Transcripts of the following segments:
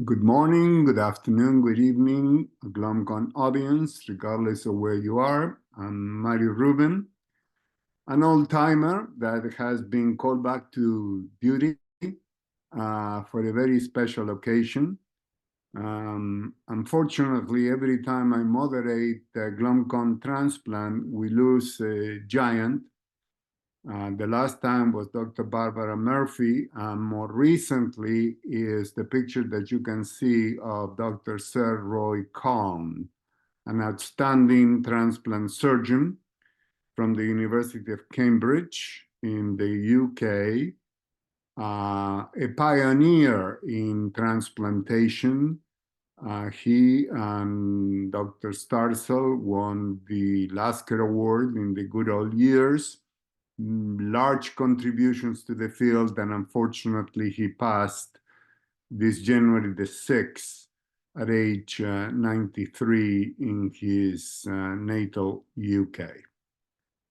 Good morning, good afternoon, good evening, GlomCon audience, regardless of where you are. I'm Mario Rubin, an old-timer that has been called back to duty for a very special occasion. Unfortunately, every time I moderate GlomCon Transplant, we lose a giant. The last time was Dr. Barbara Murphy. More recently is the picture that you can see of Dr. Sir Roy Cohn, an outstanding transplant surgeon from the University of Cambridge in the UK, a pioneer in transplantation. He and Dr. Starzl won the Lasker Award in the good old years. Large contributions to the field, and unfortunately he passed this January the 6th at age 93 in his natal UK.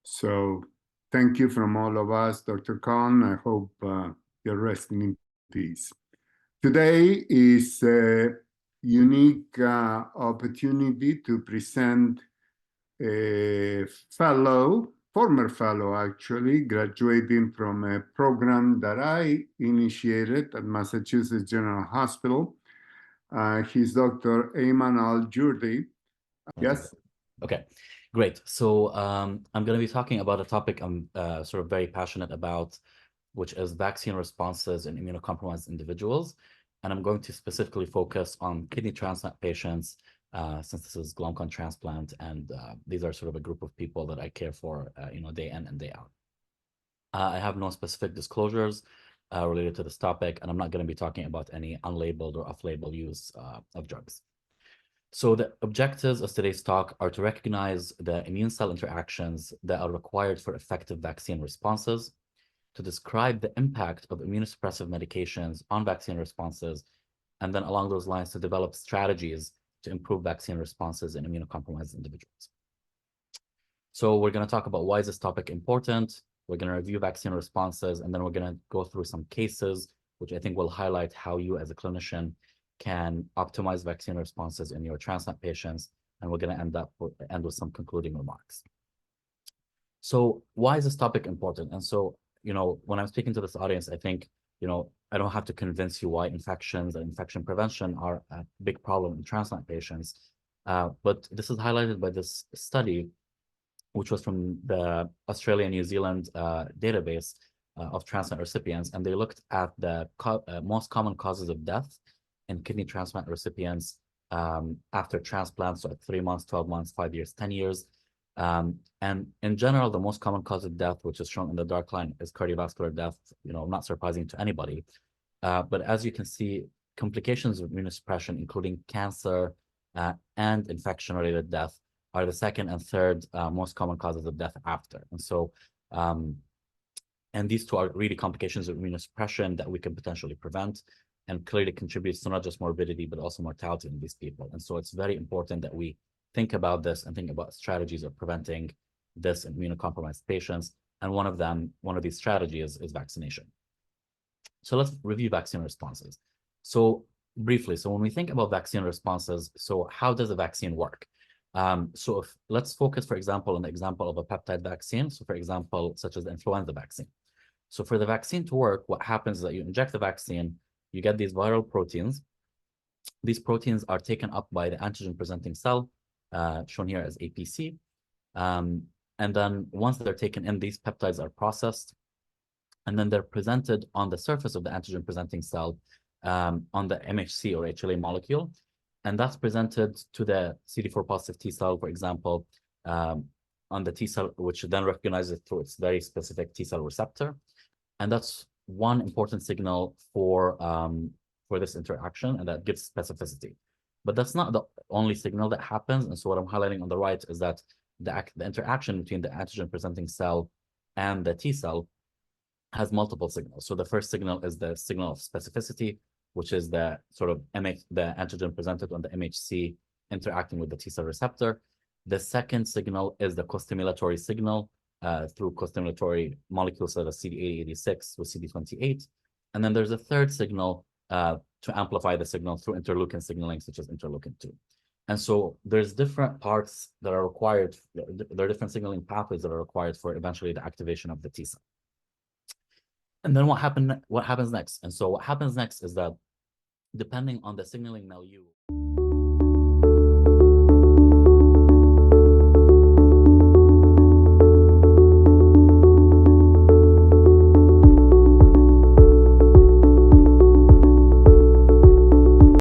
So thank you from all of us, Dr. Khan. I hope you're resting in peace. Today is a unique opportunity to present a former fellow actually, graduating from a program that I initiated at Massachusetts General Hospital. He's Dr. Ayman Al Jurdi. Yes? Okay, great. So I'm going to be talking about a topic I'm sort of very passionate about, which is vaccine responses in immunocompromised individuals. And I'm going to specifically focus on kidney transplant patients, since this is GlomCon transplant, and these are sort of a group of people that I care for, day in and day out. I have no specific disclosures related to this topic, and I'm not going to be talking about any unlabeled or off-label use of drugs. So the objectives of today's talk are to recognize the immune cell interactions that are required for effective vaccine responses, to describe the impact of immunosuppressive medications on vaccine responses, and then along those lines to develop strategies to improve vaccine responses in immunocompromised individuals. So we're going to talk about why is this topic important. We're going to review vaccine responses, and then we're going to go through some cases, which I think will highlight how you as a clinician can optimize vaccine responses in your transplant patients. And we're going to end with some concluding remarks. So why is this topic important? And so, when I'm speaking to this audience, I think, I don't have to convince you why infections and infection prevention are a big problem in transplant patients. But this is highlighted by this study, which was from the Australia and New Zealand database of transplant recipients. And they looked at the most common causes of death in kidney transplant recipients after transplant, so at 3 months, 12 months, 5 years, 10 years. And in general, the most common cause of death, which is shown in the dark line, is cardiovascular death, not surprising to anybody. But as you can see, complications of immunosuppression, including cancer and infection-related death, are the second and third most common causes of death after. And so, and these two are really complications of immunosuppression that we can potentially prevent, and clearly contributes to not just morbidity, but also mortality in these people. And so it's very important that we think about this and think about strategies of preventing this in immunocompromised patients. And one of these strategies is vaccination. So let's review vaccine responses. So briefly, so when we think about vaccine responses, so how does a vaccine work? Let's focus, for example, on the example of a peptide vaccine. So for example, such as the influenza vaccine. So for the vaccine to work, what happens is that you inject the vaccine, you get these viral proteins. These proteins are taken up by the antigen-presenting cell, shown here as APC. And then once they're taken in, these peptides are processed, and then they're presented on the surface of the antigen-presenting cell on the MHC or HLA molecule. And that's presented to the CD4 positive T cell, for example, on the T cell, which then recognizes it through its very specific T cell receptor. And that's one important signal for this interaction, and that gives specificity. But that's not the only signal that happens. And so what I'm highlighting on the right is that the interaction between the antigen-presenting cell and the T cell has multiple signals. So the first signal is the signal of specificity, which is the sort of the antigen presented on the MHC interacting with the T cell receptor. The second signal is the costimulatory signal through costimulatory molecules such as CD8086 with CD28. And then there's a third signal, to amplify the signal through interleukin signaling, such as interleukin-2. And so there's different parts that are required. There are different signaling pathways that are required for eventually the activation of the T cell. And then what happens next? And so what happens next is that depending on the signaling milieu.